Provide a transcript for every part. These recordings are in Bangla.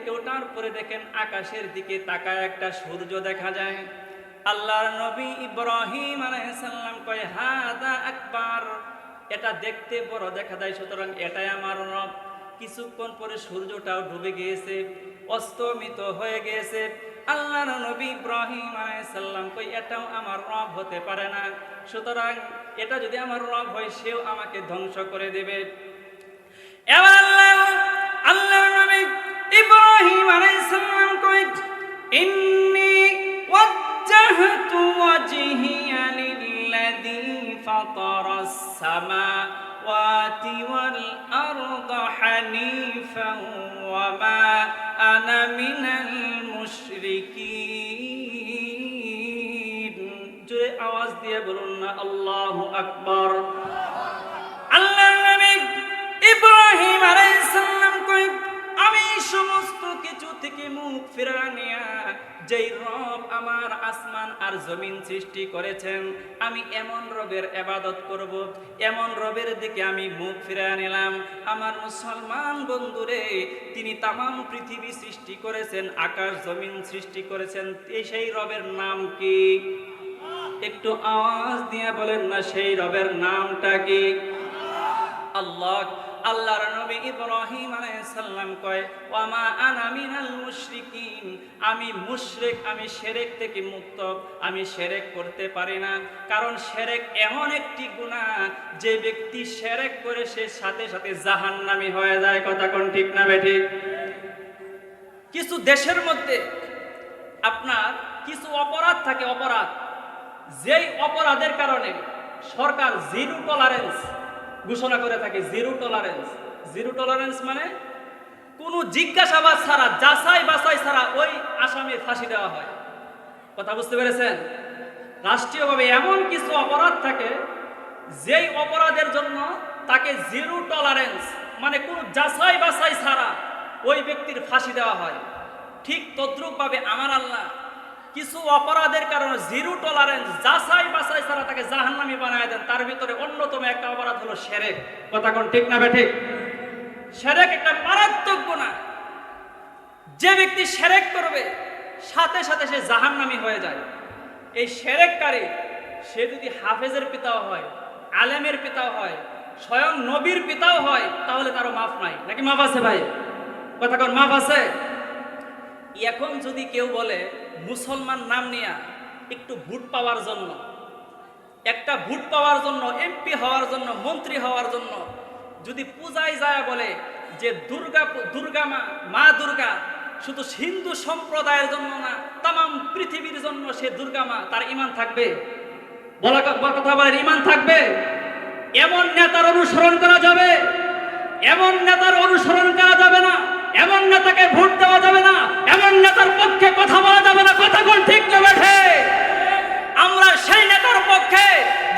থেকে ওঠার পরে দেখেন আকাশের দিকে তাকায় একটা সূর্য দেখা যায়। আল্লাহর নবী ইব্রাহিম আলাইহিস সালাম কয় হাদা আকবার, এটা দেখতে বড় দেখা যায়, সুতরাং এটাই আমার রব। কিছুক্ষণ পরে সূর্যটাও ডুবে গিয়েছে, অস্তমিত হয়ে গিয়েছে। আল্লাহর নবী ইব্রাহিম আলাইহিস সালাম কই এটাও আমার রব হতে পারে না, সুতরাং এটা যদি আমার রব হয় সেও আমাকে ধ্বংস করে দেবে। এবার আল্লাহর নবী ইব্রাহিম আলাইহিস সালাম কই ইন্নী ওয়াজ্জাহতু ওয়াজহিয়া লিল্লাযী ফাতারাস সামাওয়াতি ওয়াল আরদা হানিফান ওয়া মা আনা মিনাল মুশরিকিন। জোরে আওয়াজ দিয়ে বলুন না আল্লাহু আকবার। আল্লাহর নবী ইব্রাহিম আলাইহিস সালাম কই আমি সমস্ত কিছু থেকে মুখ ফিরিয়ে নিয়া যেই রব আমার আসমান আর জমিন সৃষ্টি করেছেন, আমি এমন রবের ইবাদত করব, এমন রবের দিকে আমি মুখ ফিরিয়ে নিলাম। আমার মুসলমান বন্ধুরে, তিনি তামাম পৃথিবী সৃষ্টি করেছেন, আকাশ জমিন সৃষ্টি করেছেন, সেই রবের নাম কি? একটু আওয়াজ দিয়ে বলেন না সেই রবের নামটা কি? আল্লাহ। আল্লাহর নবী ইব্রাহিম আলাইহিস সালাম কয় ওয়া মা আনা মিনাল মুশরিকিন, আমি মুশরিক, আমি শিরক থেকে মুক্ত, আমি শিরক করতে পারি না। কারণ শিরক এমন একটি গুনাহ যে ব্যক্তি শিরক করে সে সাথে সাথে জাহান্নামী হয়ে যায়। কথা কোন ঠিক না বেঠিক? কিছু দেশের মধ্যে আপনার কিছু অপরাধ থাকে, অপরাধ যেই অপরাধের কারণে সরকার জিরো টলারেন্স ঘোষণা করে থাকে। জিরো টলারেন্স, জিরো টলারেন্স মানে কোনো জিজ্ঞাসাবাদ ছাড়া, যাচাই বাছাই ছাড়া ওই আসামির ফাঁসি দেওয়া হয়। কথা বুঝতে পেরেছেন? রাষ্ট্রীয়ভাবে এমন কিছু অপরাধ থাকে যেই অপরাধের জন্য তাকে জিরো টলারেন্স মানে কোনো যাচাই বাছাই ছাড়া ওই ব্যক্তির ফাঁসি দেওয়া হয়। ঠিক তদ্রূপভাবে আমার আল্লাহ কিছু অপরাধের কারণে জিরো টলারেন্স, যাচাই বাছাই ছাড়া তাকে জাহান্নামী বানায় দেন। তার ভিতরে অন্যতম একটা অপরাধ হলো শিরক। কথা কোন ঠিক না বেঠিক? শিরক একটা মারাত্মক গুনাহ। যে ব্যক্তি শিরক করবে সাথে সাথে সে জাহান্নামী হয়ে যায়। এই শিরককারী সে যদি হাফেজের পিতাও হয়, আলেমের পিতাও হয়, স্বয়ং নবীর পিতাও হয়, তাহলে তারও মাফ নাই। নাকি মাফ আছে ভাই? কথা কোন মাফ আছে? এখন যদি কেউ বলে মুসলমান নাম নিয়ে একটু ভোট পাওয়ার জন্য, একটা ভোট পাওয়ার জন্য, এমপি হওয়ার জন্য, মন্ত্রী হওয়ার জন্য যদি পূজায় যায় বলে যে দুর্গা মা দুর্গা শুধু হিন্দু সম্প্রদায়ের জন্য না, তামাম পৃথিবীর জন্য সে দুর্গা মা, তার ঈমান থাকবে? বলা কথা বলেন, ঈমান থাকবে? এমন নেতার অনুসরণ করা যাবে? এমন নেতার অনুসরণ করা যাবে না, এমন নেতাকে ভোট দেওয়া যাবে না, এমন নেতার পক্ষে কথা বলা যাবে না। কথা কোন ঠিক না বেঠে? আমরা সেই নেতার পক্ষে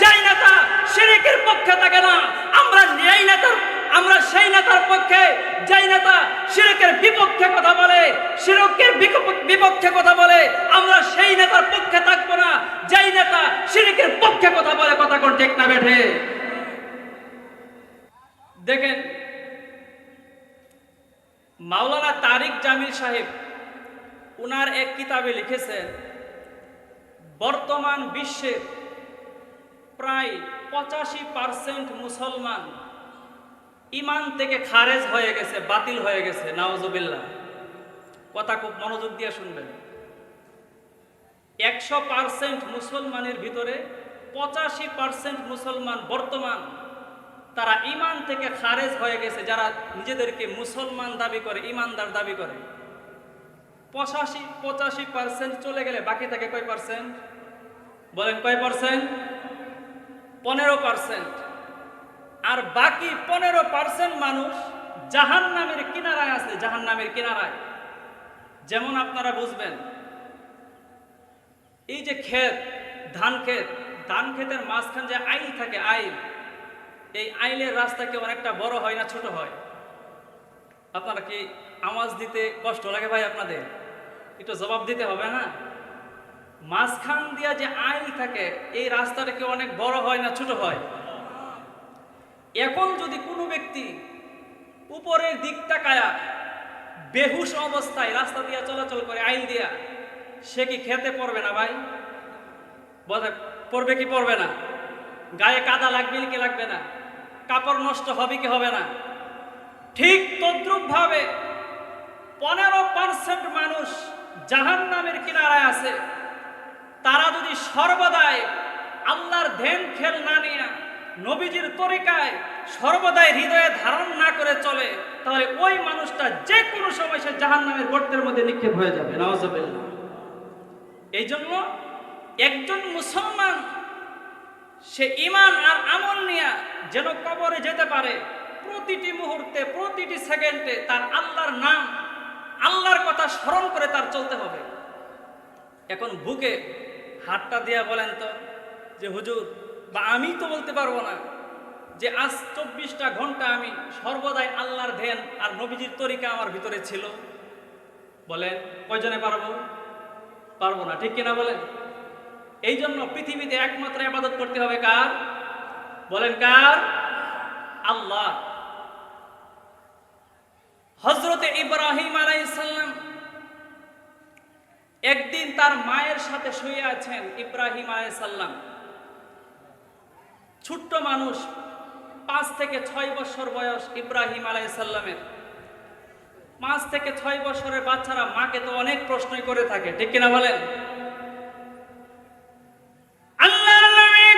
যেই নেতা শিরকের পক্ষে থাকে না, আমরা সেই নেতার পক্ষে যেই নেতা শিরকের বিপক্ষে কথা বলে, শিরকের বিপক্ষে কথা বলে, আমরা সেই নেতার পক্ষে থাকবো না যেই নেতা শিরকের পক্ষে কথা বলে। কথা কোন ঠিক না বেঠে? দেখেন মাওলানা তারিক জামিল সাহেব উনার এক কিতাবে লিখেছেন বর্তমান বিশ্বের প্রায় 85% মুসলমান ঈমান থেকে খারেজ হয়ে গেছে, বাতিল হয়ে গেছে। নাউজুবিল্লাহ। কথা খুব মনোযোগ দিয়ে শুনবেন। 100% মুসলমানের ভিতরে 85% মুসলমান বর্তমান তারা ঈমান থেকে খারেজ হয়ে গেছে। যারা নিজেদেরকে মুসলমান দাবি করে, ঈমানদার দাবি করে, 85% চলে গেলে বাকি থাকে কয় পার্সেন্ট? বলেন কয় পার্সেন্ট? 15%। আর বাকি 15% মানুষ জাহান্নামের কিনারায় আছে, জাহান্নামের কিনারায়। যেমন আপনারা বুঝবেন, এই যে ক্ষেত, ধান ক্ষেতের মাঝখান যে আইল থাকে, আইল, এই আইলের রাস্তা কি অনেকটা বড় হয় না ছোট হয়? আপনারা কি আওয়াজ দিতে কষ্ট লাগে ভাই? আপনাদের একটু জবাব দিতে হবে না? মাঝখান দিয়া যে আইল থাকে এই রাস্তাটা কি অনেক বড় হয় না ছোট হয়? এখন যদি কোনো ব্যক্তি উপরের দিক তাকায়া বেহুশ অবস্থায় রাস্তা দিয়ে চলাচল করে আইল দিয়া, সে কি খেতে পড়বে না ভাই? পড়বে কি পড়বে না? গায়ে কাদা লাগবে কি লাগবে না? কাপড় নষ্ট হবে কি হবে না? ঠিক তদ্রুপ ভাবে 15% মানুষ জাহান্নামের কিনারায় আছে। তারা যদি সর্বদাই আল্লাহর ধ্যান খেল না নিয়ে নবীজির তরিকায় সর্বদাই হৃদয়ে ধারণ না করে চলে, তাহলে ওই মানুষটা যে কোনো সময় সে জাহান্নামের গর্তের মধ্যে নিক্ষেপ হয়ে যাবে। নাউজুবিল্লাহ। এই জন্য একজন মুসলমান সে ঈমান আর আমল নিয়ে যেন কবরে যেতে পারে, প্রতিটি মুহূর্তে প্রতিটি সেকেন্ডে তার আল্লাহর নাম, আল্লাহর কথা স্মরণ করে তার চলতে হবে। এখন বুকে হাতটা দিয়া বলেন তো যে হুজুর, বা আমি তো বলতে পারবো না যে আজ 24টা ঘন্টা আমি সর্বদাই আল্লাহর ধ্যান আর নবীজির তরিকা আমার ভিতরে ছিল। বলেন কয়জনে পারবো? পারবো না, ঠিক কিনা বলেন? এই জন্য পৃথিবীতে একমাত্র ইবাদত করতে হবে কার? বলেন কার? আল্লাহ। হযরতে ইব্রাহিম আলাইহিস সালাম একদিন তার মায়ের সাথে শুয়ে আছেন। ইব্রাহিম আলাইহিস সালাম ছোট্ট মানুষ, 5 থেকে 6 বছর বয়স ইব্রাহিম আলাইহিস সালামের। 5 থেকে 6 বছরের বাচ্চারা মাকে তো অনেক প্রশ্নই করে থাকে, ঠিক কিনা বলেন? আল্লাহর নবী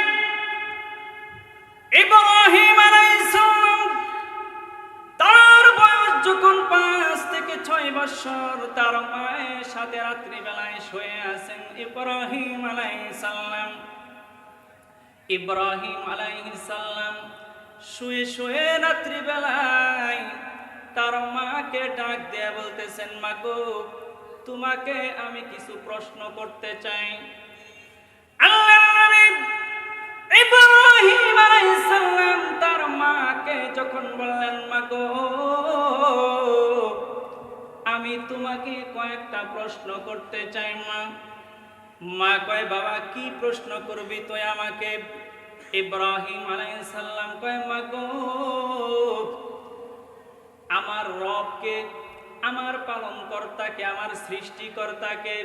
ইব্রাহিম আলাইহিস সালাম তার বয়স যখন 5 থেকে 6 বছর, তার মায়ের সাথে রাত্রি বেলায় শুয়ে আছেন ইব্রাহিম আলাইহিস সালাম। ইব্রাহিম আলাইহিস সালাম শুয়ে শুয়ে রাত্রি বেলায় তার মাকে ডাক দিয়ে বলতেছেন, মা গো, তোমাকে আমি কিছু প্রশ্ন করতে চাই। আল্লাহর নবী ইব্রাহিম আলাইহিস সালাম তার মাকে যখন বললেন, মা গো, আমি তোমাকে কয়েকটা প্রশ্ন করতে চাই মা। মা কয়, বাবা কি প্রশ্ন করবি তুই আমাকে? ইব্রাহিম আলাইহিস সালাম কয়, মা গো, আমার রবকে, আমার পালনকর্তাকে, আমার সৃষ্টিকর্তাকে।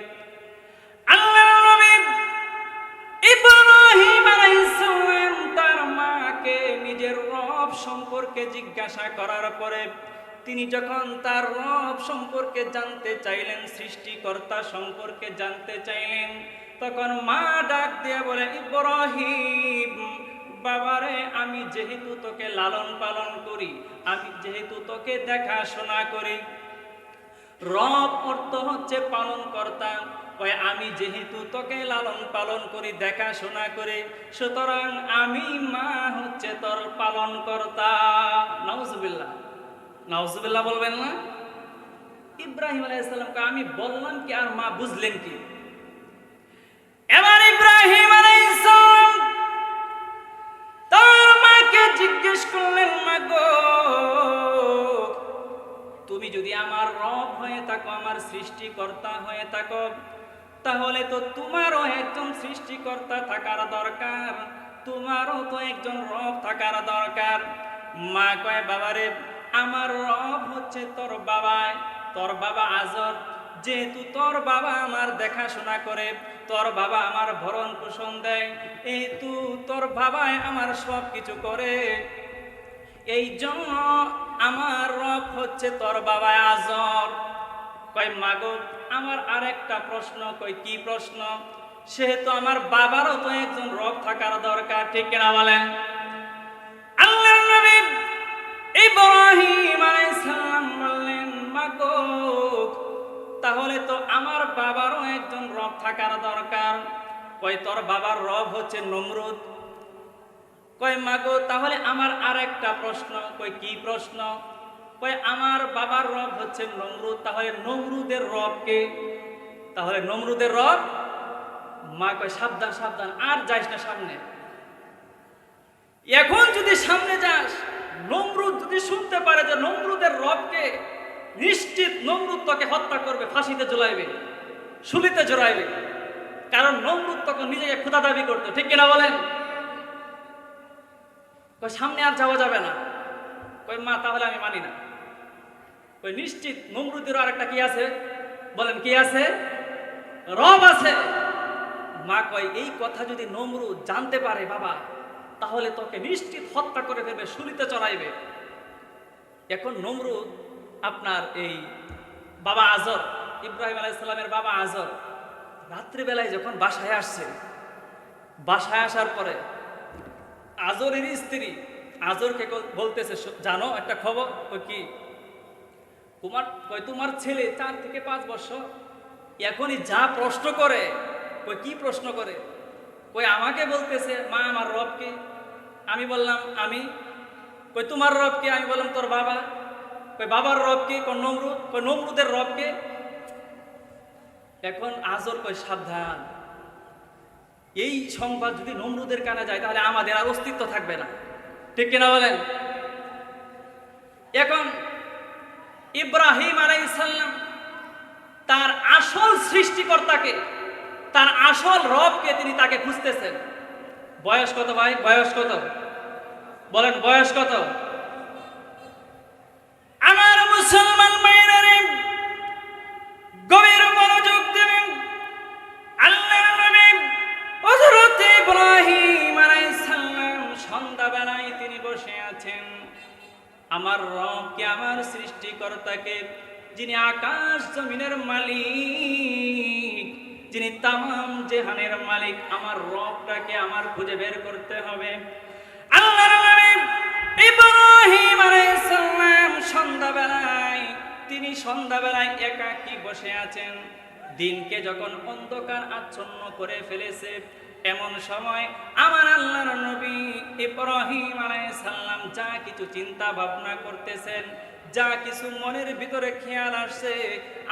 আল্লাহর নবী ইব্রাহিম আলাইহিস সালাম তার মাকে নিজের রব সম্পর্কে জিজ্ঞাসা করার পরে তিনি যখন তার রব সম্পর্কে জানতে চাইলেন, সৃষ্টিকর্তা সম্পর্কে জানতে চাইলেন, তখন মা ডাক দিয়ে বলে, ইব্রাহিম বাবারে, আমি যেহেতু তোকে লালন পালন করি, আমি যেহেতু তোকে দেখাশোনা করি, রব অর্থ হচ্ছে পালনকর্তা, আমি যেহেতু তোকে লালন পালন করি, দেখাশোনা করি, সুতরাং আমি মা হচ্ছে তোর পালনকর্তা। নাউজুবিল্লাহ, নাউজুবিল্লাহ বলবেন না? ইব্রাহিম আলাইহিস সালামকে আমি বললাম কি আর মা বুঝলেন কি? এবার ইব্রাহিম আলাইহিস সালাম তার মাকে জিজ্ঞেস করলেন, মা গো, তুমি যদি আমার রব হয়ে থাকো, আমার সৃষ্টিকর্তা হয়ে থাকো, তাহলে তো তোমারও একজন সৃষ্টিকর্তা থাকার দরকার, তোমারও তো একজন রব থাকার দরকার। মা কয়, বাবারে, আমার রব হচ্ছে তোর বাবা, তোর বাবা আজর। যেহেতু তোর বাবা আমার দেখাশোনা করে, তোর বাবা আমার ভরণ পোষণ দেয়, এই তো তোর বাবাই আমার সব কিছু করে, এই জন্য আমার রব হচ্ছে তোর বাবা আজর। কয়, মাগো, আমার আরেকটা প্রশ্ন। কই, কি প্রশ্ন? সেহেতু আমার বাবারও তো একজন রব থাকার দরকার, ঠিক কিনা বলেন? আল্লাহর নবী ইব্রাহিম আলাইহিস সালাম বললেন, মাগো, তাহলে তো আমার বাবারও একজন রব থাকার দরকার। কয়, তোর বাবার রব হচ্ছে নমরুদ। কয়, মাগো, তাহলে আমার আরেকটা প্রশ্ন। কই, কি প্রশ্ন? কয়, আমার বাবার রব হচ্ছে নমরুদ, তাহলে নমরুদের রব কে? তাহলে নমরুদের রব? মা কয়, সাবধান সাবধান, আর যাইস না সামনে। এখন যদি সামনে যাস, নমরুদ যদি শুনতে পারে যে নমরুদের রবকে, নিশ্চিত নমরুদ তোকে হত্যা করবে, ফাঁসিতে ঝুলাইবে, শুলিতে জড়াইবে। কারণ নমরুদ তখন নিজেকে খোদা দাবি করতো, ঠিক কিনা বলেন? কয়, সামনে আর যাওয়া যাবে না। কয়, মা, তাহলে আমি মানি না। ওই নিশ্চিত নমরুদেরও আরেকটা কি আছে, বলেন কি আছে? রব আছে। মা কয় এই কথা যদি নমরুদ জানতে পারে বাবা, তাহলে তোকে নিশ্চিত হত্যা করে ফেলবে, শুলিতে চড়াইবে। এখন নমরুদ আপনার এই বাবা আজর, ইব্রাহিম আলাইহিস সালামের বাবা আজর রাত্রিবেলায় যখন বাসায় আসছে, বাসায় আসার পরে আজরের স্ত্রী আজরকে বলতেছে, জানো একটা খবর? ওই কি? তোমার ছেলে 4 থেকে 5 বছর এখনই যা প্রশ্ন করে। কই কি প্রশ্ন করে? কই আমাকে বলতেছে মা আমার রব কে? আমি বললাম আমি। কই তোমার রব কে? আমি বললাম তোর বাবা। কই বাবার রব কে? কোন নমরুদ। কই নমরুদের রব কে? এখন আজর কই সাবধান, এই সংবাদ যদি নমরুদের কানে যায় তাহলে আমাদের আর অস্তিত্ব থাকবে না, ঠিক কিনা বলেন? এখন ইব্রাহিম আলাইহিস সালাম তার আসল সৃষ্টিকর্তাকে, তার আসল রবকে তিনি তাকে খুঁজতেছেন। বয়স কত ভাই? বয়স কত? বলেন বয়স কত? আমার মুসলমান ভাইরা রে, গভীর মনোযোগ দেবেন। আল্লাহর নবী হযরত ইব্রাহিম আলাইহিস সালাম সন্ধ্যাবেলায় তিনি বসে আছেন। আমার রবকে, আমার সৃষ্টিকর্তাকে, যিনি আকাশ জমিনের মালিক, যিনি তামাম জাহানের মালিক, আমার রবটাকে আমার খুঁজে বের করতে হবে। আল্লাহর নবী ইব্রাহিম আলাইহিস সালাম সন্ধ্যাবেলায় একাকী বসে আছেন। দিনকে যখন অন্ধকার আচ্ছন্ন করে ফেলেছে, এমন সময় আমার আল্লাহর নবী ইব্রাহিম আলাইহিস সালাম যা কিছু চিন্তা ভাবনা করতেছেন, যা কিছু মনের ভিতরে খেয়াল আসছে,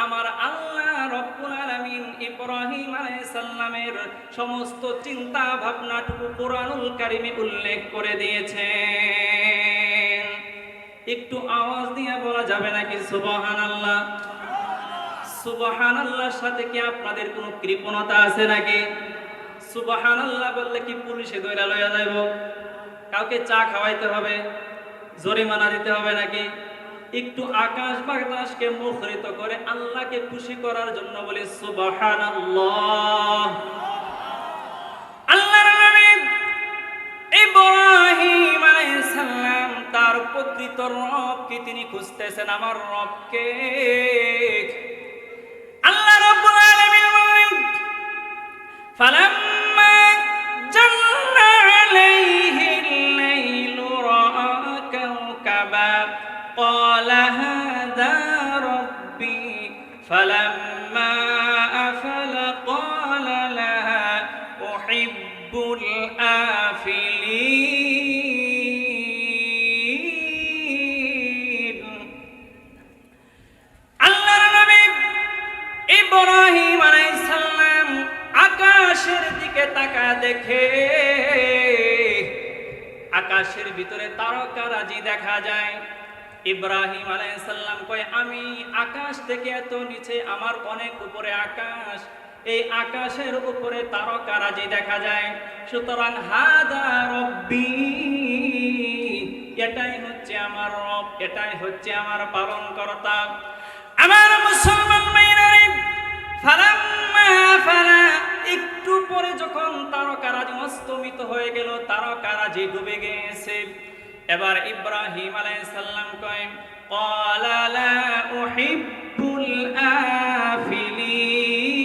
আমার আল্লাহ রব্বুল আলামিন ইব্রাহিম আলাইহিস সালামের সমস্ত চিন্তা ভাবনাটুকু কোরআনুল কারীমে উল্লেখ করে দিয়েছেন। একটু আওয়াজ দিয়ে বলা যাবে নাকি সুবহানাল্লাহ? সুবহানাল্লাহর সাথে কি আপনাদের কোনো কৃপণতা আছে নাকি? সুবহানাল্লাহ বললে কি পুলিশে ধরে লইয়া যাইব? কাউকে চা খাওয়াইতে হবে, জরিমানা দিতে হবে নাকি? একটু আকাশ বাতাসকে মুখরিত করে আল্লাহকে খুশি করার জন্য বলি সুবহানাল্লাহ। আল্লাহর নবী ইব্রাহিম আলাইহিস সালাম তার প্রকৃত রবকে তিনি খুঁজতেছেন। আমার রবকে আল্লাহ রাব্বুল আলামিন বলেন, ফালাম্মা জান্না আলাইহিল লাইলু রাআ কাওকাবা ক্বালা হাযা রাব্বি ফালাম্মা আফালা ক্বালা লা উহিব্বুল আফিলিন। আল্লাহর নবী ইব্রাহিম আলাইহিস সালাম আকাশের দিকে তাকায় দেখে আকাশের ভিতরে তারকারাজি দেখা যায়। ইব্রাহিম আলাইহিস সালাম কয় আমি আকাশ থেকে এত নিচে, আমার অনেক উপরে আকাশ, এই আকাশের উপরে তারকারাজি দেখা যায়। সুতরাং হাদা রব্বি, এটাই হচ্ছে আমার রব, এটাই হচ্ছে আমার পালনকর্তা। আমার মুসলমান ভাইরা রে, ফালাম্মা ফালা, একটু পরে যখন তারকারাজি অস্তমিত হয়ে গেল, তারকারাজি ডুবে গেছে, এবার ইব্রাহিম আলাইহিস সালাম কয় ক্বালা লা উহিব্বুল আফিলিন।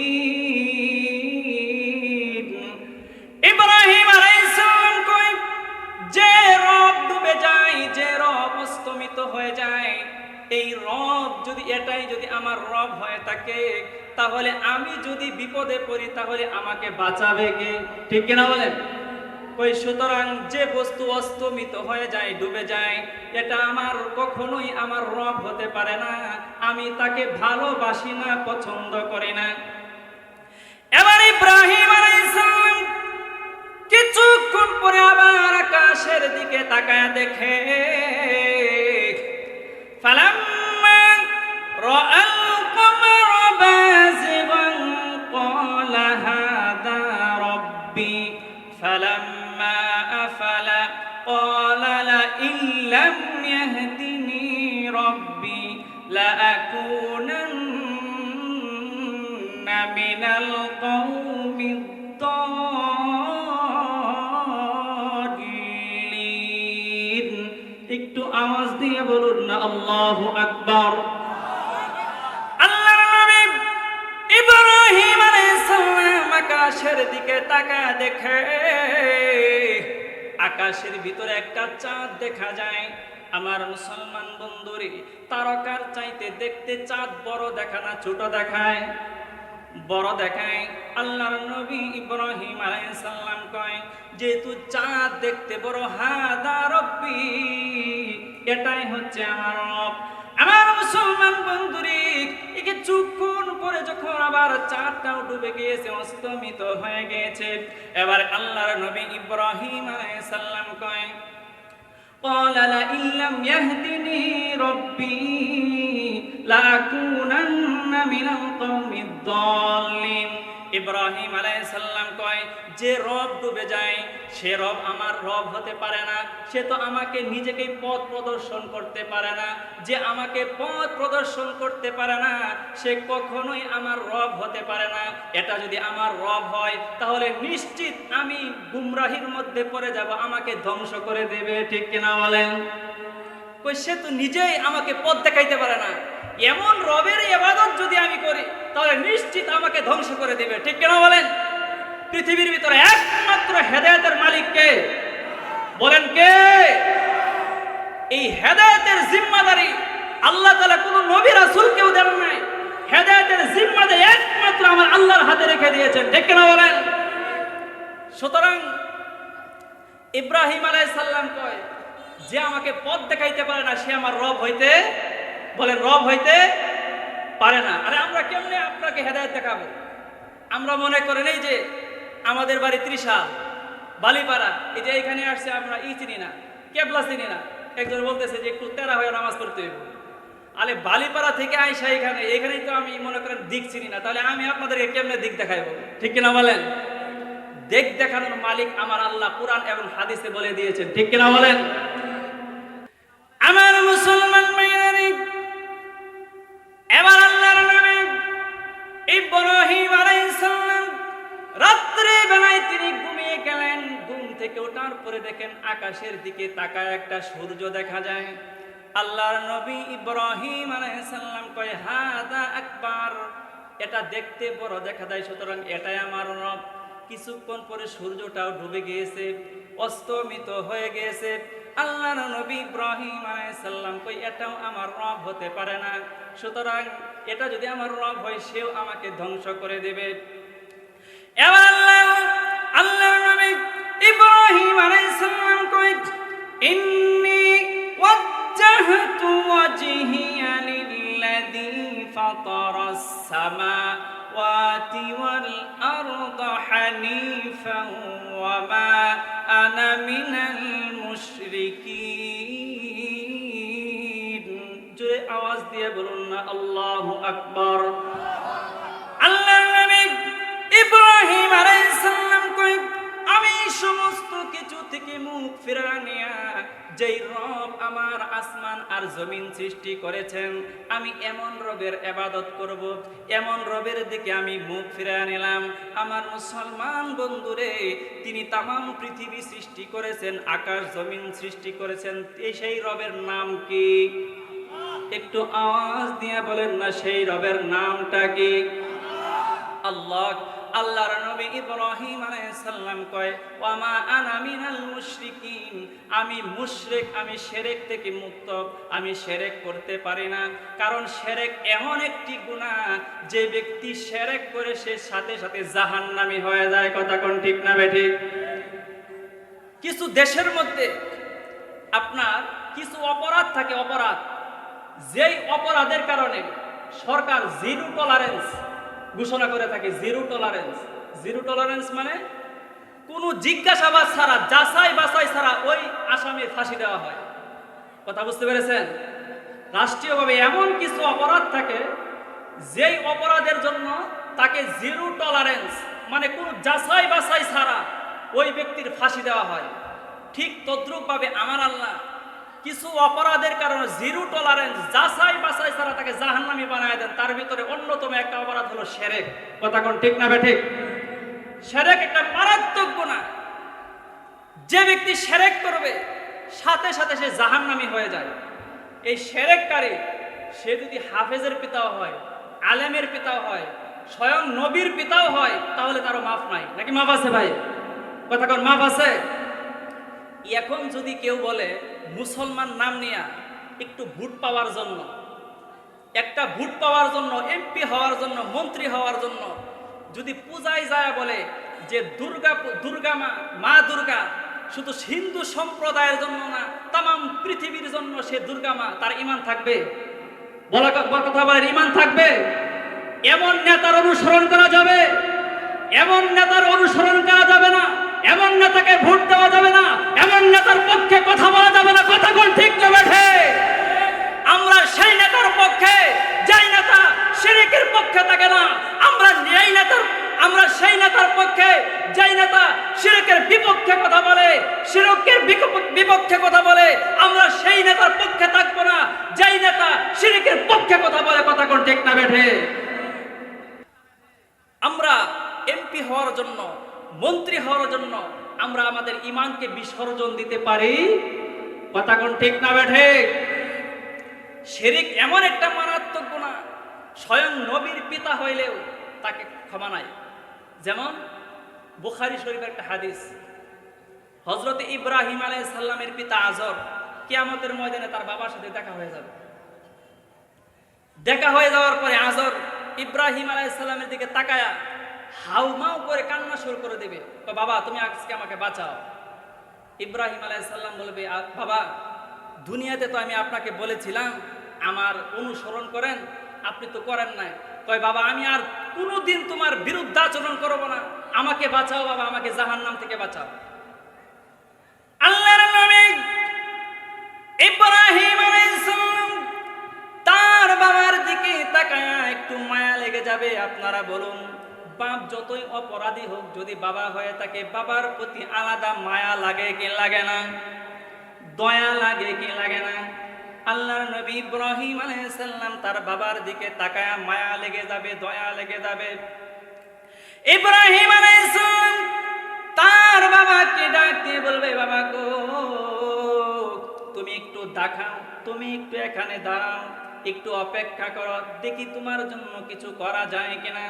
ইব্রাহিম আলাইহিস সালাম কয় যে রব ডুবে যায়, যে রব অস্তমিত হয়ে যায়, এই রব যদি, এটাই যদি আমার রব হয়ে থাকে, তাহলে আমি যদি বিপদে পড়ি তাহলে আমাকে বাঁচাবে কে? ঠিক কিনা বলেন? কই সুতরাং যে বস্তু অস্তমিত হয়ে যায়, ডুবে যায়, এটা আমার কখনোই আমার রব হতে পারে না। আমি তাকে ভালোবাসি না, পছন্দ করি না। এবার ইব্রাহিম আলাইহিস সালাম কিছুক্ষণ পরে আবার আকাশের দিকে তাকায় দেখে ফালাম্মা রাআল কমারা বাযিগান ক্বালা হাযা রাব্বি ফালাম্মা আফালা ক্বালা লা ইল্লাম ইয়াহদিনি রাব্বি লাআকুনান্না মিনাল কওমিদ দাল্লিন। একটু আওয়াজ দিয়ে বলুন না আল্লাহু আকবার। আল্লাহর নবী ইব্রাহিম আলাইহিস সালাম আকাশের দিকে তাকায় দেখে আকাশের ভিতরে একটা চাঁদ দেখা যায়। আমার মুসলমান বন্ধুরে, তারকার চাইতে দেখতে চাঁদ বড় দেখা না ছোট দেখায়? বড় দেখায়। আল্লাহর নবী ইব্রাহিম আলাইহিস সালাম কয়, যেহেতু চাঁদ দেখতে বড়, হাদা রব্বি, এটাই হচ্ছে আমার রব। আমার মুসলমান বন্ধুরে, একে চুক্ষণ করে যখন আবার চাঁদটাও ডুবে গিয়েছে, অস্তমিত হয়ে গিয়েছে, এবার আল্লাহর নবী ইব্রাহিম আলাইহিস সালাম কয়, قال لئن لم يهدني ربي لأكونن من القوم الضالين। ইব্রাহিম আলাইহিস সালাম কয়, যে রব ডুবে যায় সে রব আমার রব হতে পারে না। সে তো আমাকে নিজেকে পথ প্রদর্শন করতে পারে না। যে আমাকে পথ প্রদর্শন করতে পারে না সে কখনোই আমার রব হতে পারে না। এটা যদি আমার রব হয় তাহলে নিশ্চিত আমি গুমরাহির মধ্যে পড়ে যাব, আমাকে ধ্বংস করে দেবে। ঠিক কিনা বলেন? কই সে তো নিজেই আমাকে পথ দেখাইতে পারে না, এমন রবের ইবাদত যদি আমি করি তাহলে নিশ্চিত আমাকে ধ্বংস করে দেবে। ঠিক কিনা বলেন? পৃথিবীর ভিতরে একমাত্র হেদায়েতের মালিক কে? বলেন কে? এই হেদায়েতের জিম্মাদারি আল্লাহ তাআলা কোন নবী রাসূলকেও দেন নাই। হেদায়েতের জিম্মাদারি একমাত্র আমার আল্লাহর হাতে রেখে দিয়েছেন। ঠিক কিনা বলেন? সুতরাং ইব্রাহিম আলাইহিস সালাম কয়, যে আমাকে পথ দেখাইতে পারে না সে আমার রব হইতে, বলে রব হইতে পারে না। আরে আমরা কেমনে আপনাকে হেদায়েত দেখাবো? আমরা মনে করেন এই যে আমাদের বাড়ি ত্রিশাল বালিপাড়া, এই যে এখানে আসছে আমরা চিনি না, কেবলা চিনি না। একজন বলতেছে যে একটু তেরা হয়ে নামাজ পড়তে হইব। আরে বালিপাড়া থেকে আইসা এখানেই তো আমি মনে করেন দিক চিনি না, তাহলে আমি আপনাদেরকে কেমনে দিক দেখাইবো? ঠিক কিনা বলেন? দিক দেখানোর মালিক আমার আল্লাহ কুরআন এবং হাদিসে বলে দিয়েছেন। ঠিক কিনা বলেন? আমার মুসলমান ভাইরা, এবার আল্লাহর নবী ইব্রাহিম আলাইহিস সালাম রাত্রে বেলায় তিনি ঘুমিয়ে গেলেন। ঘুম থেকে ওঠার পরে দেখেন আকাশের দিকে তাকায় একটা সূর্য দেখা যায়। আল্লাহর নবী ইব্রাহিম আলাইহিস সালাম কয়, হাদা আকবার, এটা দেখতে বড় দেখা যায়, সুতরাং এটাই আমার রব। কিছুক্ষণ পরে সূর্যটাও ডুবে গিয়েছে, অস্তমিত হয়ে গিয়েছে। আল্লাহর নবী ইব্রাহিম আলাইহিস সালাম কই, এটাও আমার রব হতে পারে না, সুতরাং এটা যদি আমার রব হয় সেও আমাকে ধ্বংস করে দেবে। এবার আল্লাহর নবী ইব্রাহিম আলাইহিস সালাম কই, ইন্নী ওয়াজ্জাহতু ওয়াজহিয়া লিল্লাযী ফাতারাস সামাওয়াতি ওয়াল আরদা হানিফান ওয়া মা আনা মিনাল মুশরিকিন। জোরে আওয়াজ দিয়ে বলুন না আল্লাহু আকবার। আল্লাহর নবী ইব্রাহিম আলাইহিস সালাম কই, আমি সমস্ত কিছু থেকে মুখ ফিরানিয়া যেই রব আমার আসমান আর জমিন সৃষ্টি করেছেন, আমি এমন রবের ইবাদত করব, এমন রবের দিকে আমি মুখ ফিরিয়ে নিলাম। আমার মুসলমান বন্ধুরে, তিনি তামাম পৃথিবী সৃষ্টি করেছেন, আকাশ জমিন সৃষ্টি করেছেন, সেই রবের নাম কি? একটু আওয়াজ দিয়ে বলেন না সেই রবের নামটা কি? আল্লাহ। আল্লাহর নবী ইব্রাহিম আলাইহিস সালাম কয়, ওয়া মা আনা মিনাল মুশরিকিন, আমি মুশরিক, আমি শিরক থেকে মুক্ত, আমি শিরক করতে পারি না। কারণ শিরক এমন একটি গুনাহ যে ব্যক্তি শিরক করে সে সাথে সাথে জাহান্নামী হয়ে যায়। কথা কোন ঠিক না বেঠিক? কিছু দেশের মধ্যে আপনার কিছু অপরাধ থাকে, অপরাধ যেই অপরাধের কারণে সরকার জিরো টলারেন্স ঘোষণা করে থাকে। জিরো টলারেন্স, জিরো টলারেন্স মানে কোনো জিজ্ঞাসাবাদ ছাড়া, যাচাই বাছাই ছাড়া ওই আসামির ফাঁসি দেওয়া হয়। কথা বুঝতে পেরেছেন? রাষ্ট্রীয়ভাবে এমন কিছু অপরাধ থাকে যেই অপরাধের জন্য তাকে জিরো টলারেন্স মানে কোনো যাচাই বাছাই ছাড়া ওই ব্যক্তির ফাঁসি দেওয়া হয়। ঠিক তদ্রূপভাবে আমার আল্লাহ কিছু অপরাধের কারণে জিরো টলারেন্স, যাচাই বাছাই ছাড়া তাকে জাহান্নামী বানায় দেন। তার ভিতরে অন্যতম একটা অপরাধ হলো শিরক। কথা কোন ঠিক না ঠিক? শিরক একটা মারাত্মক গুনাহ। যে ব্যক্তি শিরক করবে সাথে সাথে সে জাহান্নামী হয়ে যায়। এই শিরককারী সে যদি হাফেজের পিতাও হয়, আলেমের পিতাও হয়, স্বয়ং নবীর পিতাও হয়, তাহলে তারও মাফ নাই। নাকি মাফ আছে ভাই? কথা কোন মাফ আছে? এখন যদি কেউ বলে মুসলমান নাম নিয়া একটু ভোট পাওয়ার জন্য, একটা ভোট পাওয়ার জন্য, এমপি হওয়ার জন্য, মন্ত্রী হওয়ার জন্য যদি পূজায় যায় বলে যে দুর্গা মা দুর্গা শুধু হিন্দু সম্প্রদায়ের জন্য না, তাম পৃথিবীর জন্য সে দুর্গা মা, তার ঈমান থাকবে? বলা কথা বলেন, ঈমান থাকবে? এমন নেতার অনুসরণ করা যাবে? এমন নেতার অনুসরণ করা যাবে না, এমন নেতাকে ভোট দেওয়া যাবে না, এমন নেতার পক্ষে কথা বলা যাবে না। কথা কোন ঠিক না বেঠে? আমরা সেই নেতার পক্ষে যেই নেতা শিরকের পক্ষে থাকে না। আমরা সেই নেতার পক্ষে যেই নেতা শিরকের বিপক্ষে কথা বলে, শিরকের বিপক্ষে কথা বলে, আমরা সেই নেতার পক্ষে থাকবো না যেই নেতা শিরকের পক্ষে কথা বলে। কথা কোন ঠিক না বেঠে? আমরা এমপি হওয়ার জন্য, মন্ত্রী হওয়ার জন্য আমরা আমাদের ঈমানকে বিসর্জন দিতে পারি? কথা কোন ঠিক না বেঠে? শিরক এমন একটা মারাত্মক গুনাহ, স্বয়ং নবীর পিতা হইলেও তাকে ক্ষমা নাই। যেমন বুখারী শরীফের একটা হাদিস, হযরত ইব্রাহিম আলাইহিস সালামের পিতা আজর কিয়ামতের ময়দানে তার বাবার সাথে দেখা হয়ে যাবে। দেখা হয়ে যাওয়ার পরে আজর ইব্রাহিম আলাইহিস সালামের দিকে তাকায়া হাউমাউ করে কান্না শুরু করে দেবে, বাবা তুমি আজকে আমাকে বাঁচাও। ইব্রাহিম আলাইহিস সালাম বলবে, বাবা দুনিয়াতে তো আমি আপনাকে বলেছিলাম আমার অনুসরণ করেন, আপনি তো করেন নাই। কয় বাবা আমি আর কোনোদিন তোমার বিরুদ্ধাচরণ করব না, আমাকে বাঁচাও বাবা, আমাকে জাহান্নাম থেকে বাঁচাও। আল্লাহর নবী ইব্রাহিম আলাইহিস সালাম তার বাবার দিকে তাকায়া একটু মায়া লেগে যাবে। আপনারা বলুন, বাপ যতই অপরাধী হোক, যদি বাবা হয়ে থাকে বাবার প্রতি আলাদা মায়া লাগে কি লাগে না? দয়া লাগে কি লাগে না? আল্লাহর নবী ইব্রাহিম আলাইহিস সালাম তার বাবার দিকে তাকায়া মায়া লেগে যাবে, দয়া লেগে যাবে। ইব্রাহিম আলাইহিস সালাম তার বাবাকে ডাকতে বলবে, বাবা গো তুমি একটু দেখাও, তুমি একটু এখানে দাঁড়াও, একটু অপেক্ষা করো, দেখি তোমার জন্য কিছু করা যায় কিনা।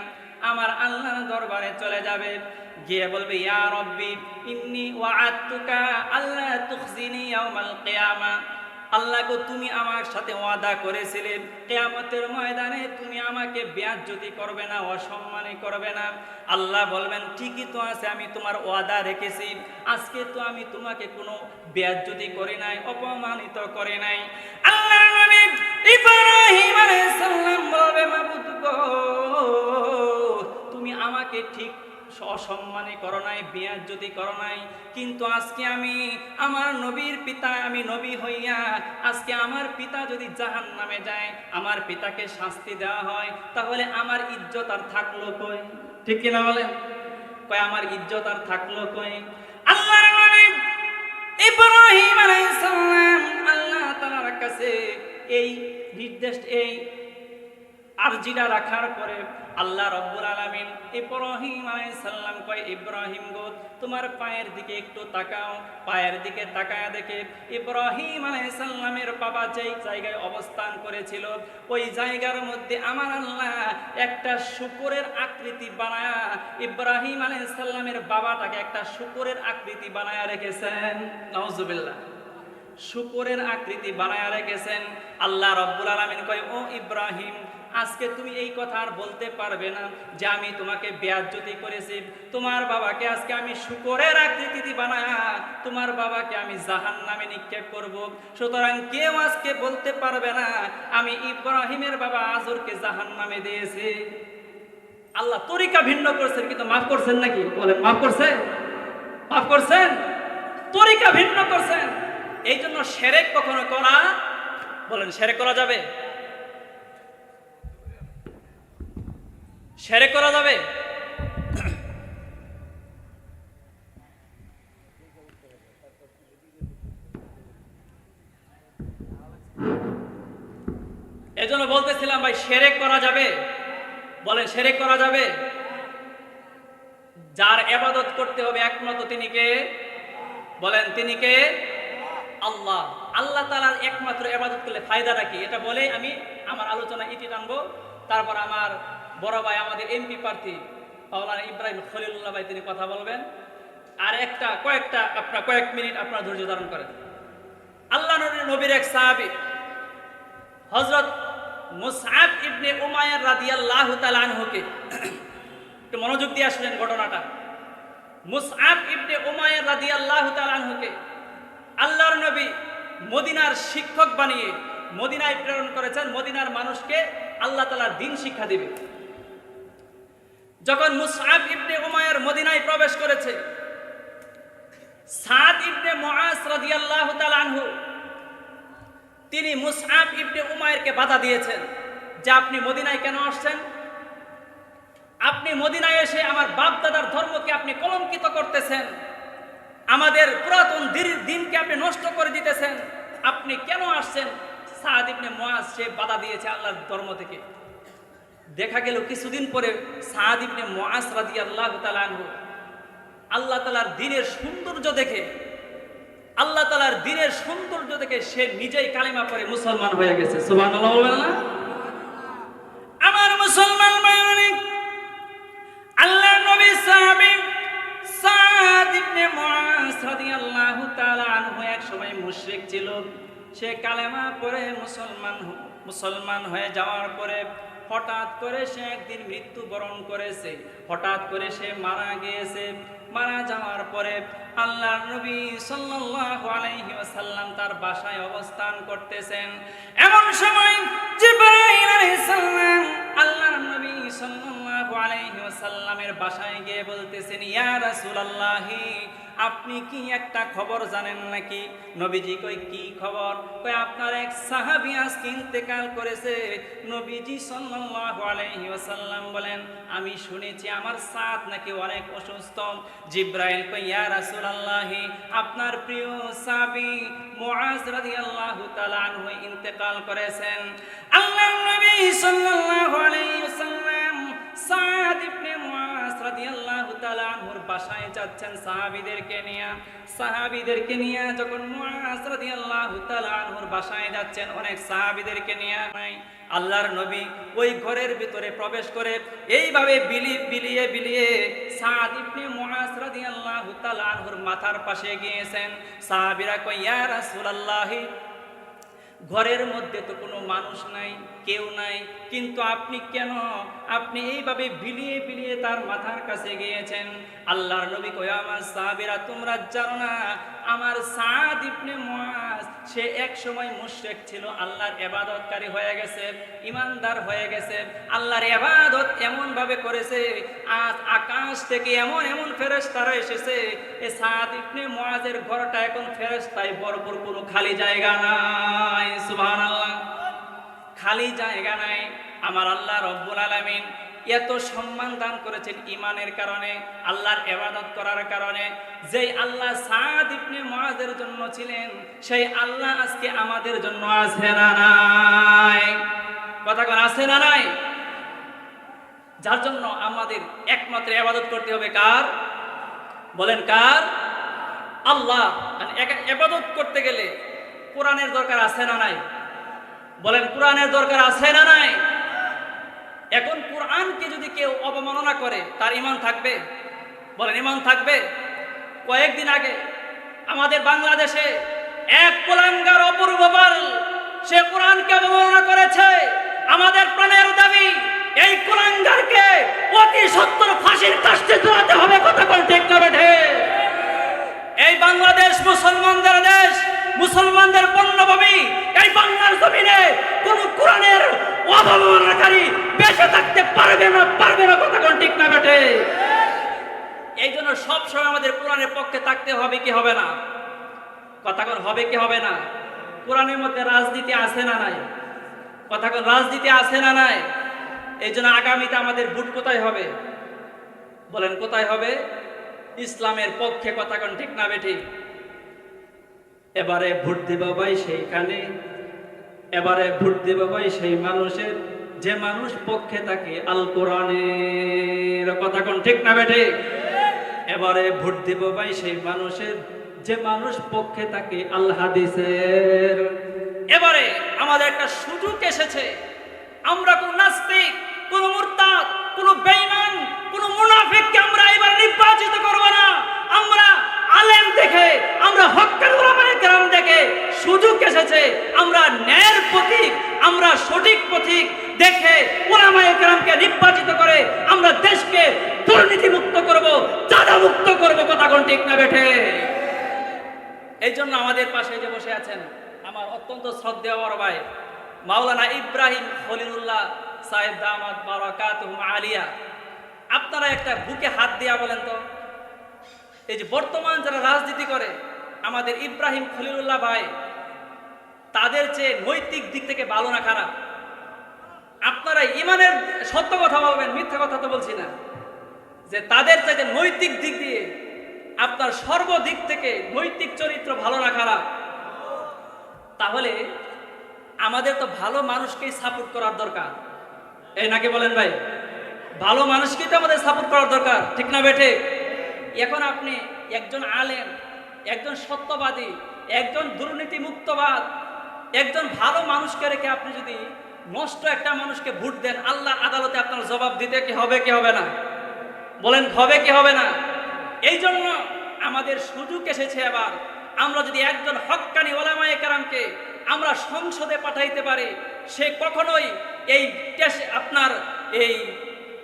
আমার আল্লাহর দরবারে চলে যাবে, গিয়ে বলবে, ইয়া রব্বি ইন্নী ওয়া'আদতুকা আল্লা তুখজিনি ইয়াওমাল কিয়ামা। আল্লাহ গো তুমি আমার সাথে ওয়াদা করেছিলে কিয়ামতের ময়দানে তুমি আমাকে বেয়াজ্জতি করবে না, অসম্মানী করবে না। আল্লাহ বলবেন, ঠিকই তো আছে, আমি তোমার ওয়াদা রেখেছি, আজকে তো আমি তোমাকে কোনো বেয়াজ্জতি করি নাই, অপমানিত করি নাই। আল্লাহর নবী ইব্রাহিম আলাইহিস সালাম বলবে, মাবুদ গো তুমি আমাকে ঠিক অসম্মানী করো নাই, বেয়াজ্জতি করো নাই, কিন্তু আজকে আমি আমার নবীর পিতা, আমি নবী হইয়া আজকে আমার পিতা যদি জাহান্নামে যায়, আমার পিতাকে শাস্তি দেওয়া হয়, তাহলে আমার ইজ্জত আর থাকলো কই? ঠিক কিনা বলেন? কয় আমার ইজ্জত আর থাকলো কই? আল্লাহর নবী ইব্রাহিম আলাইহিস সালাম আল্লাহ তাআলার কাছে এই নির্দেশ, এই আরজিটা রাখার পরে আল্লাহ রাব্বুল আলামিন ইব্রাহিম আলাইহিস সালাম কয়, ইব্রাহিম গো তোমার পায়ের দিকে একটু তাকাও। পায়ের দিকে তাকায়া দেখে ইব্রাহিম আলাইহিস সালামের বাবা যেই জায়গায় অবস্থান করেছিল ওই জায়গার মধ্যে আমার আল্লাহ একটা শূকরের আকৃতি বানায়া ইব্রাহিম আলাইহিস সালামের বাবাটাকে একটা শূকরের আকৃতি বানায়া রেখেছেন। নাউজুবিল্লাহ, শূকরের আকৃতি বানায়া রেখেছেন। আল্লাহ রাব্বুল আলামিন কয়, ও ইব্রাহিম আজকে তুমি এই কথা আর বলতে পারবে না যে আমি তোমাকে বেয়াজ্জতি করেছি। তোমার বাবাকে আজকে আমি শূকরের আকৃতি বানায়া তোমার বাবাকে আমি জাহান্নামে নিক্ষেপ করব। সুতরাং কেউ আজকে বলতে পারবে না আমি ইব্রাহিমের বাবা আজরকে জাহান্নামে দিয়েছি। আল্লাহ তরিকা ভিন্ন করছেন, কিন্তু মাফ করছেন নাকি? বলেন মাফ করছেন? মাফ করছেন? তরিকা ভিন্ন করছেন। এই জন্য শিরক কখনো করা, বলেন শিরক করা যাবে? শিরক করা যাবে? এজন্য বলতেছিলাম ভাই, শিরক করা যাবে? বলেন শিরক করা যাবে? যার ইবাদত করতে হবে একমাত্র তিনি কে? বলেন তিনি কে? আল্লাহ। আল্লাহ তাআলার একমাত্র ইবাদত করলে ফায়দাটা কি, এটা বলে আমি আমার আলোচনা ইতি টানবো। তারপর আমার বড় ভাই আমাদের এমপি প্রার্থী মাওলানা ইব্রাহিম খলিলুল্লাহ ভাই তিনি কথা বলবেন। আর কয়েক মিনিট আপনারা ধৈর্য ধারণ করেন। আল্লাহ নবীর এক সাহাবী হযরত মুসআব ইবনে উমাইর রাদিয়াল্লাহু তাআলা আনহুকে, একটু মনোযোগ দিয়ে আসলেন ঘটনাটা। মুসআব ইবনে উমাইর রাদিয়াল্লাহু তাআলা আনহুকে আল্লাহর নবী মদিনার শিক্ষক বানিয়ে মদিনায় প্রেরণ করেছেন, মদিনার মানুষকে আল্লাহ তাআলার দ্বীন শিক্ষা দিবে। যখন মুসআব ইবনে উমাইর মদিনায় প্রবেশ করেছে, সাদ ইবনে মুআজ রাদিয়াল্লাহু তাআলা আনহু তিনি মুসআব ইবনে উমাইরকে বাধা দিয়েছেন যে আপনি মদিনায় কেন আসছেন? আপনি মদিনায় এসে আমার বাপ দাদার ধর্মকে আপনি কলঙ্কিত করতেছেন, আমাদের পুরাতন দ্বীনকে আপনি নষ্ট করে দিতেছেন, আপনি কেন আসছেন? সাদ ইবনে মুআজ সে বাধা দিয়েছে আল্লাহর ধর্ম থেকে। দেখা গেল কিছুদিন পরে সাদ ইবনে মুআজ রাদিয়াল্লাহু তাআলা আনহু আল্লাহ তাআলার দ্বীনের সৌন্দর্য দেখে, আল্লাহ তাআলার দ্বীনের সৌন্দর্য দেখে সে নিজেই কালিমা পড়ে মুসলমান হয়ে গেছে। সুবহানাল্লাহ বলবেন না? আমার মুসলমান ভাই, আল্লাহর নবী সাহাবী সাদ ইবনে মুআজ রাদিয়াল্লাহু তাআলা আনহু এক সময় মুশরিক ছিল। সে কালেমা পড়ে মুসলমান হয়ে যাওয়ার পরে হঠাৎ করে সে একদিন মৃত্যুবরণ করেছে, হঠাৎ করে সে মারা গিয়েছে। মারা যাওয়ার পরে আল্লাহর নবী সাল্লাল্লাহু আলাইহি ওয়াসাল্লাম তার বাসায় অবস্থান করতেছেন। এমন সময় জিবরাইল আলাইহিস সালাম আল্লাহর নবী সাল্লাল্লাহু আলাইহি ওয়াসাল্লামের বাসায় গিয়ে বলতেছেন, ইয়া রাসূলুল্লাহ, আপনি কি একটা খবর জানেন নাকি? নবীজি কই কি খবর? কই আপনার এক সাহাবী আজকে ইন্তেকাল করেছে। নবীজি সাল্লাল্লাহু আলাইহি ওয়াসাল্লাম বলেন, আমি শুনেছি আমার সাদ নাকি অনেক অসুস্থ। জিবরাইল কই, ইয়া রাসূলুল্লাহ, আপনার প্রিয় সাহাবী মুআজ রাদিয়াল্লাহু তাআলা আনহু ইন্তেকাল করেছেন। আল্লাহর নবী সাল্লাল্লাহু আলাইহি ওয়াসাল্লাম সাদ ইবনে মুআজ রাদিয়াল্লাহু তাআলা আনহুর বাসায় যাচ্ছেন সাহাবীদেরকে নিয়ে যখন মুআজ রাদিয়াল্লাহু তাআলা আনহুর বাসায় যাচ্ছেন অনেক সাহাবীদেরকে নিয়ে, আল্লাহর নবী ওই ঘরের ভিতরে প্রবেশ করে এইভাবে বিলিয়ে সাদ ইবনে মুআজ রাদিয়াল্লাহু তাআলা আনহুর মাথার পাশে গিয়েছেন। সাহাবীরা কই, ইয়া রাসূলুল্লাহ, ঘরের মধ্যে তো কোনো মানুষ নাই, কেউ নাই, কিন্তু আপনি এইভাবে বিলিয়ে তার মাথার কাছে গিয়েছেন। আল্লাহর নবী কয়, আমার সাহাবীরা তোমরা জানো না, আমার সাদ ইবনে মুআজ সে এক সময় মুশরিক ছিল, আল্লাহর ইবাদতকারী হয়ে গেছে, ঈমানদার হয়ে গেছে, আল্লাহর ইবাদত এমন ভাবে করেছে আজ আকাশ থেকে এমন ফেরেশতারা এসেছে, এ সাদ ইবনে মুআজের ঘরটা এখন ফেরেশতায় ভরপুর, কোনো খালি জায়গা নাই। সুবহানাল্লাহ, খালি জায়গা নাই। আমার আল্লাহ রব্বুল আলামিন এত সম্মান দান করেছেন ঈমানের কারণে, আল্লাহর ইবাদত করার কারণে। যেই আল্লাহ সাদ ইবনে মুআজের জন্য ছিলেন, সেই আল্লাহ আজকে আমাদের জন্য আছে না নাই? কথা কোন আছে না নাই? যার জন্য আমাদের একমাত্র ইবাদত করতে হবে কার? বলেন কার? আল্লাহ। ইবাদত করতে গেলে কোরআনের দরকার আছে না নাই? বলেন কোরআনের দরকার আছে না নাই? এখন কোরআনকে যদি কেউ অবমাননা করে তার ঈমান থাকবে? বলেন ঈমান থাকবে? কয়েকদিন আগে আমাদের বাংলাদেশে এক কুলাঙ্গার অপূর্ব বাল সে কোরআনকে অবমাননা করেছে। আমাদের প্রাণের দাবি এই কুলাঙ্গারকে অতি সত্বর ফাঁসির কাস্টে ঝুলাতে হবে। কথা বল ঠিক না বেঠে? এই বাংলাদেশ মুসলমানদের দেশ, মুসলমানদের পণ্যভূমি। এই বাংলার জমিনে কোন কোরআনের অবমাননাকারী বেঁচে থাকতে পারবে না। কথা কোন ঠিক না বেঠে? এই জন্য সবসময় আমাদের কোরআনের পক্ষে থাকতে হবে কি হবে না? কথা কোন হবে কি হবে না? কোরআনের মধ্যে রাজনীতি আছে না নাই? কথা কোন রাজনীতি আছে না নাই? এই জন্য আগামীতে আমাদের ভোট কোথায় হবে? বলেন কোথায় হবে? ইসলামের পক্ষে। কথা কোন ঠিক না বেঠি? এবারে ভোট দিব ভাই সেইখানে এবারে ভোট দেব ভাই সেই মানুষের যে মানুষ পক্ষে থাকে আল কোরআনের কথা কোন ঠিক না বেঠে। এবারে ভোট দেব ভাই সেই মানুষের যে মানুষ পক্ষে থাকে আল হাদিসের। এবারে আমাদের একটা সুযোগ এসেছে, আমরা কোন নাস্তিক, কোন মুরতাদ, কোন বেঈমান, কোন মুনাফিককে আমরা এবার নির্বাচিত করব না। আমরা আলেম দেখে, আমরা হক্কানি উলামায়ে কেরাম দেখে সুযোগ এসেছে, আমরা ন্যায়ের প্রতীক, আমরা সঠিক প্রতীক দেখে উলামায়ে কেরামকে নির্বাচিত করে আমরা দেশকে দুর্নীতি মুক্ত করব, চাঁদা মুক্ত করব। কথা কোন ঠিক না বেঠে? এই জন্য আমাদের পাশে যে বসে আছেন আমার অত্যন্ত শ্রদ্ধেয় বড় ভাই মাওলানা ইব্রাহিম খলিলুল্লাহ সাহেব দামাত বারাকাতুহুম আলিয়া, আপনারা একটা বুকে হাত দিয়া বলেন তো, এই যে বর্তমান যারা রাজনীতি করে আমাদের ইব্রাহিম খলিলুল্লাহ ভাই, তাদের চেয়ে নৈতিক দিক থেকে ভালো না খারাপ? আপনারা ইমানের সত্য কথা বলবেন, মিথ্যা কথা তো বলছি না, যে তাদের চেয়ে নৈতিক দিক দিয়ে আপনার সর্বদিক থেকে নৈতিক চরিত্র ভালো না খারাপ? তাহলে আমাদের তো ভালো মানুষকেই সাপোর্ট করার দরকার, এই নাকি বলেন ভাই? ভালো মানুষকেই তো আমাদের সাপোর্ট করার দরকার, ঠিক না বেঠে? এখন আপনি একজন আলেম, একজন সত্যবাদী, একজন দুর্নীতি মুক্তবাদ, একজন ভালো মানুষকে রেখে আপনি যদি নষ্ট একটা মানুষকে ভোট দেন, আল্লাহর আদালতে আপনার জবাব দিতে কি হবে কি হবে না? বলেন হবে কি হবে না? এই জন্য আমাদের সুযোগ এসেছে এবার, আমরা যদি একজন হক্কানি উলামায়ে কেরামকে আমরা সংসদে পাঠাইতে পারি, সে কখনোই এই আপনার এই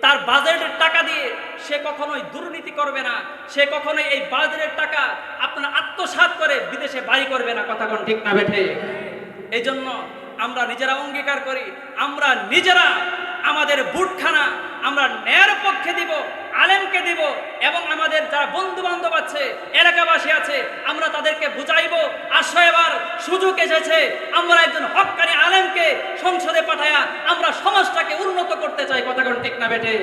তার বাজেটের টাকা দিয়ে সে কখনোই দুর্নীতি করবে না, সে কখনোই এই বাজেটের টাকা আপনার আত্মসাৎ করে বিদেশে বাড়ি করবে না। কথা কোন ঠিক না বেঠে? এই জন্য আমরা নিজেরা অঙ্গীকার করি, আমরা নিজেরা আমাদের বুটখানা আমরা ন্যায়ের পক্ষে দিব, আলেমকে দিব, এবং আমাদের যারা বন্ধু বান্ধব আছে, এলাকাবাসী আছে, আমরা তাদেরকে বুঝাইবো। আসো এবার সুযোগ এসেছে, আমরা একজন হক্কানি আলেমকে সংসদে পাঠায়া আমরা সমাজটাকে উন্নত করতে চাই। কথা কোন ঠিক না বেঠে?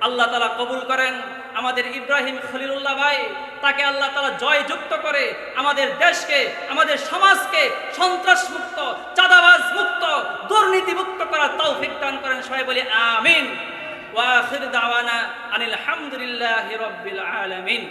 আল্লাহ তাআলা কবুল করেন আমাদের ইব্রাহিম খলিলুল্লাহ ভাই, তাকে আল্লাহ তাআলা জয়যুক্ত করে আমাদের দেশকে, আমাদের সমাজকে সন্ত্রাস মুক্ত, চাঁদাবাজ মুক্ত, দুর্নীতি মুক্ত করার তৌফিক দান করেন। সবাই বলি আমিন। ওয়া আখির দাওয়ানা আনিল হামদুলিল্লাহি রাব্বিল আলামিন।